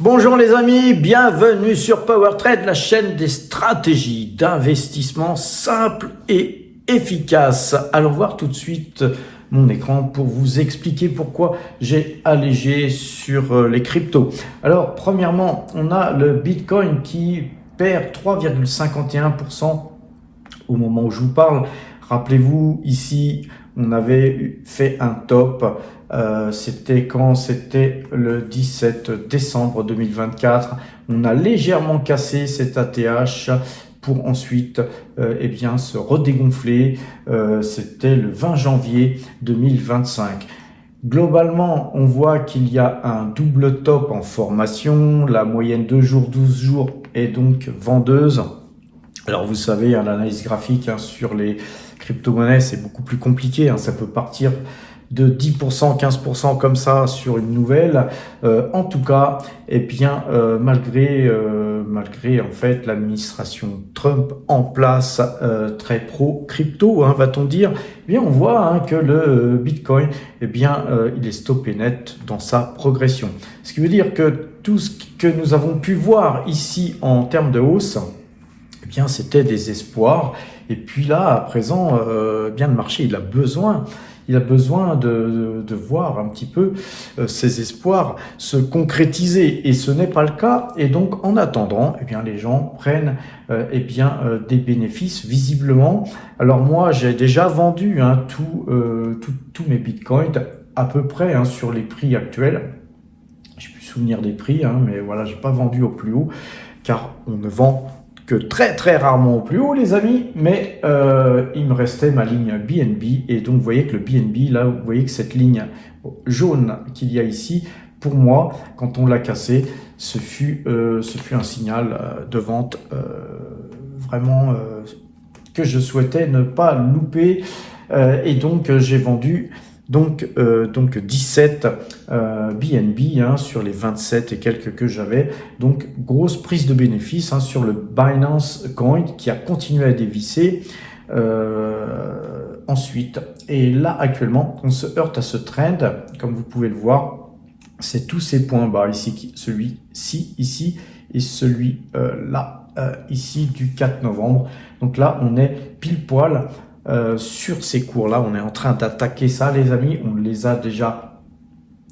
Bonjour les amis, bienvenue sur PowerTrade, la chaîne des stratégies d'investissement simples et efficaces. Allons voir tout de suite mon écran pour vous expliquer pourquoi j'ai allégé sur les cryptos. Alors premièrement, on a le Bitcoin qui perd 3,51% au moment où je vous parle. Rappelez-vous, ici, on avait fait un top. C'était quand? C'était le 17 décembre 2024. On a légèrement cassé cet ATH pour ensuite se redégonfler. C'était le 20 janvier 2025. Globalement, on voit qu'il y a un double top en formation. La moyenne 2 jours, 12 jours est donc vendeuse. Alors vous savez, l'analyse graphique sur les crypto-monnaies, c'est beaucoup plus compliqué. Ça peut partir de 10%, 15% comme ça sur une nouvelle. En tout cas, malgré en fait l'administration Trump en place, très pro crypto, va-t-on dire, on voit que le Bitcoin, il est stoppé net dans sa progression. Ce qui veut dire que tout ce que nous avons pu voir ici en termes de hausse, c'était des espoirs. Et puis là, à présent, le marché, il a besoin de voir un petit peu ces espoirs se concrétiser. Et ce n'est pas le cas. Et donc, en attendant, les gens prennent des bénéfices visiblement. Alors moi, j'ai déjà vendu tous mes bitcoins à peu près sur les prix actuels. Je peux me souvenir des prix, mais voilà, j'ai pas vendu au plus haut car on ne vend que très très rarement au plus haut les amis, mais il me restait ma ligne BNB et donc vous voyez que le BNB là, vous voyez que cette ligne jaune qu'il y a ici, pour moi, quand on l'a cassé, ce fut un signal de vente vraiment que je souhaitais ne pas louper et donc j'ai vendu donc 17 BNB sur les 27 et quelques que j'avais. Donc grosse prise de bénéfice sur le Binance Coin qui a continué à dévisser ensuite. Et là actuellement, on se heurte à ce trend, comme vous pouvez le voir. C'est tous ces points bas ici, celui-ci ici et celui là ici du 4 novembre. Donc là, on est pile poil sur ces cours-là. On est en train d'attaquer ça, les amis. On les a déjà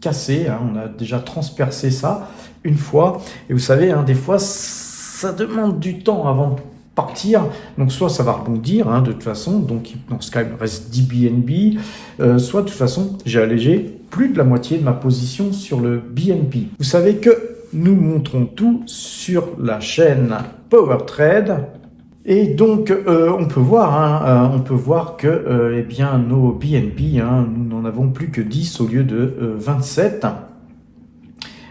cassés, on a déjà transpercé ça une fois. Et vous savez, des fois, ça demande du temps avant de partir. Donc, soit ça va rebondir, de toute façon. Donc, dans ce cas, il me reste 10 BNB. Soit, de toute façon, j'ai allégé plus de la moitié de ma position sur le BNB. Vous savez que nous montrons tout sur la chaîne PowerTrade. Et donc, on peut voir que nos BNB, nous n'en avons plus que 10 au lieu de 27.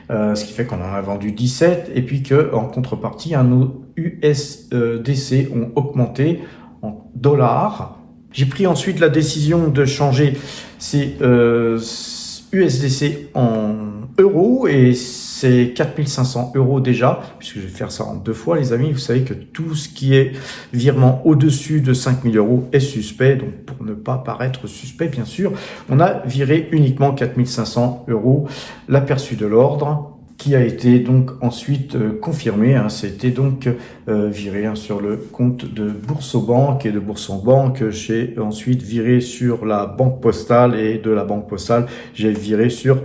Ce qui fait qu'on en a vendu 17. Et puis qu'en contrepartie, nos USDC ont augmenté en dollars. J'ai pris ensuite la décision de changer ces USDC en euros et c'est 4500 € déjà, puisque je vais faire ça en 2 fois, les amis. Vous savez que tout ce qui est virement au-dessus de 5000 € est suspect. Donc, pour ne pas paraître suspect, bien sûr, on a viré uniquement 4500 €, l'aperçu de l'ordre, qui a été donc ensuite confirmé. C'était donc viré sur le compte de Boursorama et de Boursorama. J'ai ensuite viré sur la banque postale et de la banque postale, j'ai viré sur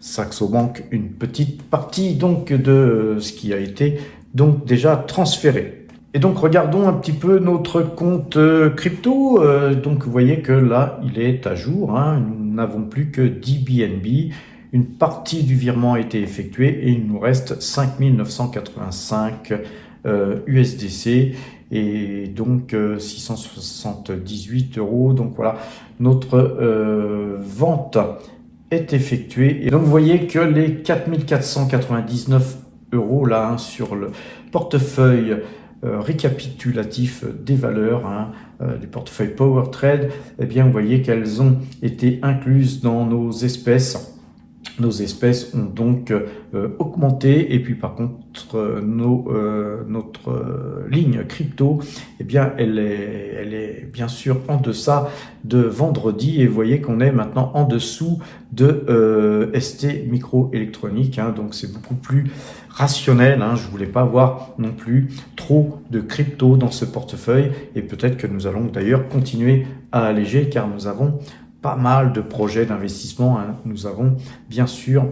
Saxo Bank une petite partie donc de ce qui a été donc déjà transféré. Et donc regardons un petit peu notre compte crypto. Donc vous voyez que là il est à jour. Nous n'avons plus que 10 BNB. Une partie du virement a été effectuée et il nous reste 5985 USDC et donc 678 €. Donc voilà, notre vente est effectuée. Et donc vous voyez que les 4499 € là sur le portefeuille récapitulatif des valeurs du portefeuille PowerTrade, vous voyez qu'elles ont été incluses dans nos espèces. nos espèces ont donc augmenté, et puis par contre notre ligne crypto, eh bien elle est bien sûr en deçà de vendredi, et vous voyez qu'on est maintenant en dessous de ST Microélectronique, hein, donc c'est beaucoup plus rationnel, hein. Je voulais pas avoir non plus trop de crypto dans ce portefeuille, et peut-être que nous allons d'ailleurs continuer à alléger, car nous avons pas mal de projets d'investissement, hein. Nous avons bien sûr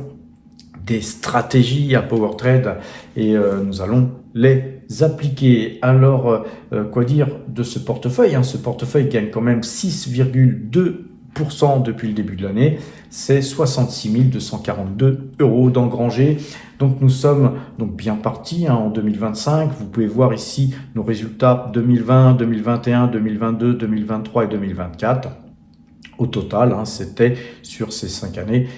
des stratégies à PowerTrade, et nous allons les appliquer. Alors, quoi dire de ce portefeuille, hein? Ce portefeuille gagne quand même 6,2% depuis le début de l'année. C'est 66 242 € d'engrangés. Donc nous sommes donc bien partis, hein, en 2025. Vous pouvez voir ici nos résultats 2020, 2021, 2022, 2023 et 2024. Au total, hein, c'était sur ces 5 années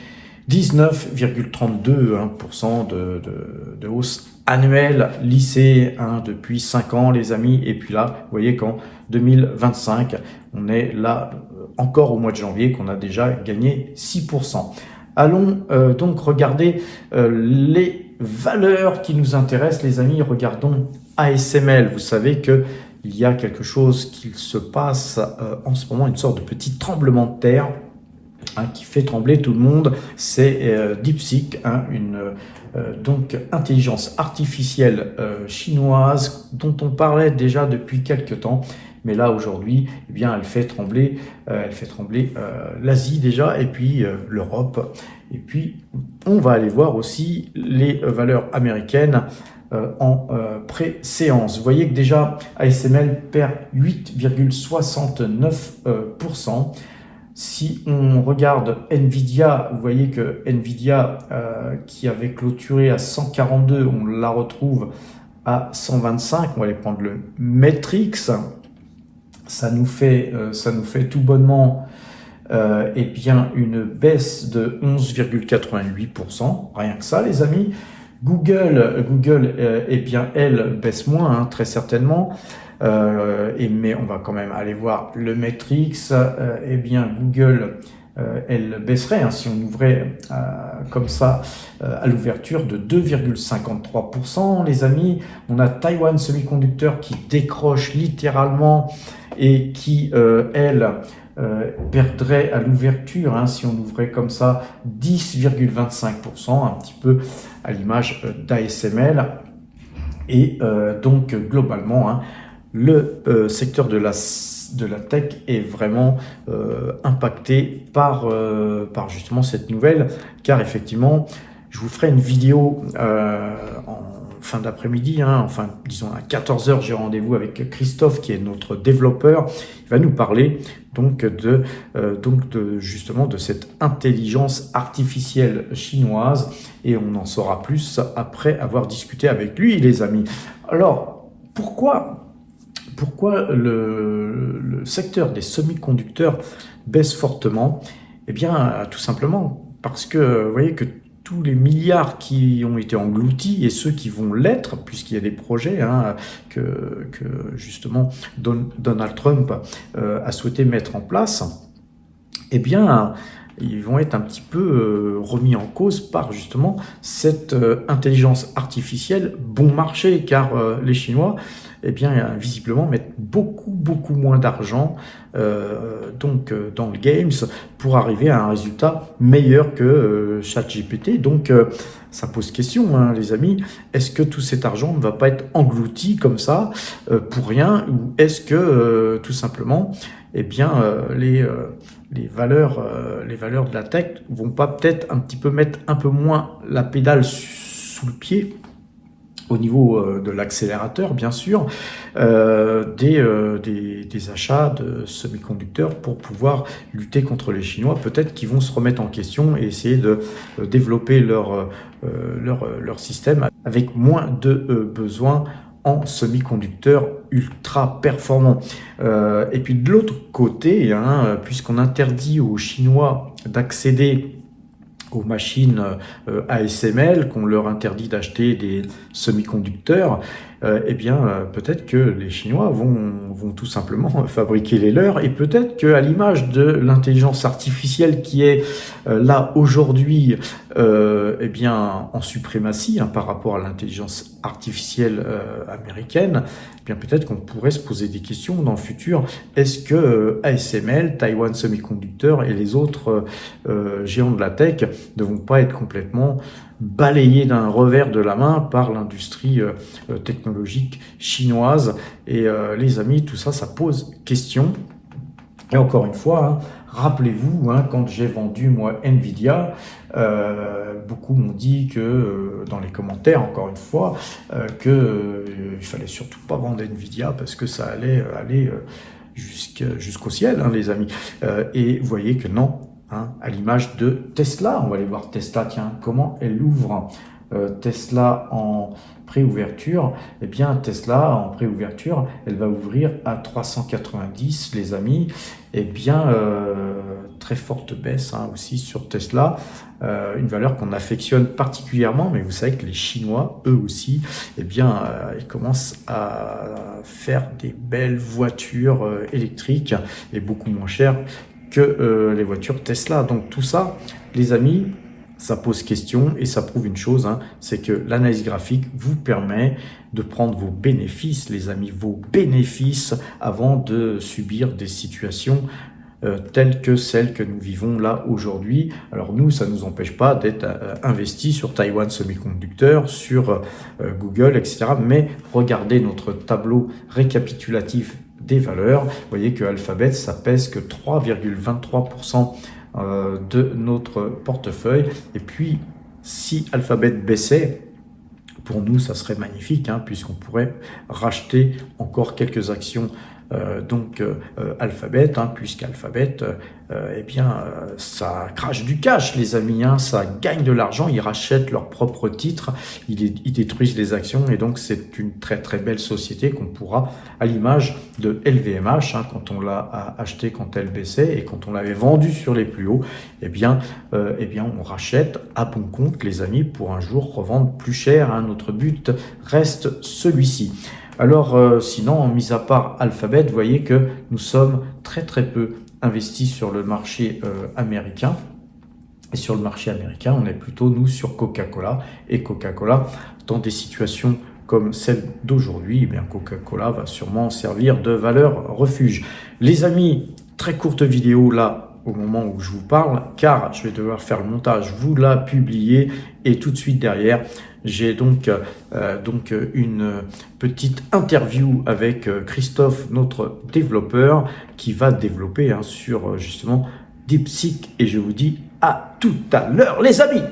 19,32% de hausse annuelle lissée, hein, depuis 5 ans, les amis. Et puis là, vous voyez qu'en 2025, on est là encore au mois de janvier, qu'on a déjà gagné 6%. Allons donc regarder les valeurs qui nous intéressent, les amis. Regardons ASML. Vous savez que il y a quelque chose qui se passe en ce moment, une sorte de petit tremblement de terre, hein, qui fait trembler tout le monde. C'est DeepSeek, hein, une donc intelligence artificielle chinoise dont on parlait déjà depuis quelques temps. Mais là aujourd'hui, eh bien, elle fait trembler l'Asie déjà, et puis l'Europe. Et puis on va aller voir aussi les valeurs américaines en pré-séance. Vous voyez que déjà ASML perd 8,69%. Si on regarde Nvidia, vous voyez que Nvidia, qui avait clôturé à 142, on la retrouve à 125. On va aller prendre le Matrix. Ça nous fait tout bonnement eh bien une baisse de 11,88%. Rien que ça, les amis. Google, eh bien, elle baisse moins, hein, très certainement. Mais on va quand même aller voir le Matrix. Eh bien, Google, elle baisserait, hein, si on ouvrait comme ça à l'ouverture, de 2,53%. Les amis, on a Taiwan Semiconductor qui décroche littéralement, et qui, elle, perdrait à l'ouverture, hein, si on ouvrait comme ça, 10,25%, un petit peu à l'image d'ASML. Et donc globalement, hein, le secteur de la tech est vraiment impacté par justement cette nouvelle, car effectivement, je vous ferai une vidéo en fin d'après-midi, hein, enfin disons à 14h, j'ai rendez-vous avec Christophe qui est notre développeur. Il va nous parler donc justement de cette intelligence artificielle chinoise, et on en saura plus après avoir discuté avec lui, les amis. Alors pourquoi le secteur des semi-conducteurs baisse fortement? Eh bien, tout simplement parce que vous voyez que tous les milliards qui ont été engloutis, et ceux qui vont l'être, puisqu'il y a des projets, hein, que justement Donald Trump a souhaité mettre en place, eh bien, ils vont être un petit peu remis en cause par justement cette intelligence artificielle bon marché, car les Chinois, eh bien, visiblement, mettent beaucoup moins d'argent dans le games pour arriver à un résultat meilleur que ChatGPT. Donc, ça pose question, hein, les amis. Est-ce que tout cet argent ne va pas être englouti comme ça pour rien, ou est-ce que tout simplement, eh bien, les valeurs de la tech vont pas peut-être un petit peu mettre un peu moins la pédale sous le pied, au niveau de l'accélérateur, bien sûr, des achats de semi-conducteurs pour pouvoir lutter contre les Chinois. Peut-être qu'ils vont se remettre en question et essayer de développer leur système avec moins de besoins en semi-conducteurs ultra performants. Et puis de l'autre côté, hein, puisqu'on interdit aux Chinois d'accéder aux machines ASML, qu'on leur interdit d'acheter des semi-conducteurs, peut-être que les Chinois vont tout simplement fabriquer les leurs, et peut-être qu'à l'image de l'intelligence artificielle qui est là aujourd'hui en suprématie par rapport à l'intelligence artificielle américaine, peut-être qu'on pourrait se poser des questions dans le futur. Est-ce que ASML, Taiwan Semiconductor et les autres géants de la tech ne vont pas être complètement balayés d'un revers de la main par l'industrie technologique chinoise? Et les amis, tout ça, ça pose question. Et encore une fois, rappelez-vous, quand j'ai vendu moi Nvidia, beaucoup m'ont dit que dans les commentaires, encore une fois, il fallait surtout pas vendre Nvidia parce que ça allait aller jusqu'au ciel, les amis. Et vous voyez que non, à l'image de Tesla. On va aller voir Tesla, tiens, comment elle ouvre. Tesla en préouverture, Tesla en préouverture, elle va ouvrir à 390, les amis. Très forte baisse aussi sur Tesla, une valeur qu'on affectionne particulièrement, mais vous savez que les Chinois, eux aussi, ils commencent à faire des belles voitures électriques et beaucoup moins chères que les voitures Tesla. Donc tout ça, les amis, ça pose question et ça prouve une chose, c'est que l'analyse graphique vous permet de prendre vos bénéfices, les amis, vos bénéfices avant de subir des situations telles que celles que nous vivons là aujourd'hui. Alors nous, ça ne nous empêche pas d'être investis sur Taiwan Semiconductor, sur Google, etc. Mais regardez notre tableau récapitulatif des valeurs. Vous voyez que Alphabet, ça pèse que 3,23% de notre portefeuille. Et puis, si Alphabet baissait, pour nous, ça serait magnifique, puisqu'on pourrait racheter encore quelques actions Alphabet, puisqu'Alphabet, ça crache du cash, les amis, ça gagne de l'argent, ils rachètent leurs propres titres, ils détruisent les actions, et donc c'est une très très belle société qu'on pourra, à l'image de LVMH, quand on l'a acheté quand elle baissait et quand on l'avait vendu sur les plus hauts, on rachète à bon compte, les amis, pour un jour revendre plus cher. Notre but reste celui-ci. Alors, sinon, mis à part Alphabet, vous voyez que nous sommes très très peu investis sur le marché américain. Et sur le marché américain, on est plutôt, nous, sur Coca-Cola. Et Coca-Cola, dans des situations comme celle d'aujourd'hui, Coca-Cola va sûrement servir de valeur refuge. Les amis, très courte vidéo là, au moment où je vous parle, car je vais devoir faire le montage, vous la publier, et tout de suite derrière, j'ai donc une petite interview avec Christophe, notre développeur, qui va développer sur justement DeepSeek, et je vous dis à tout à l'heure, les amis.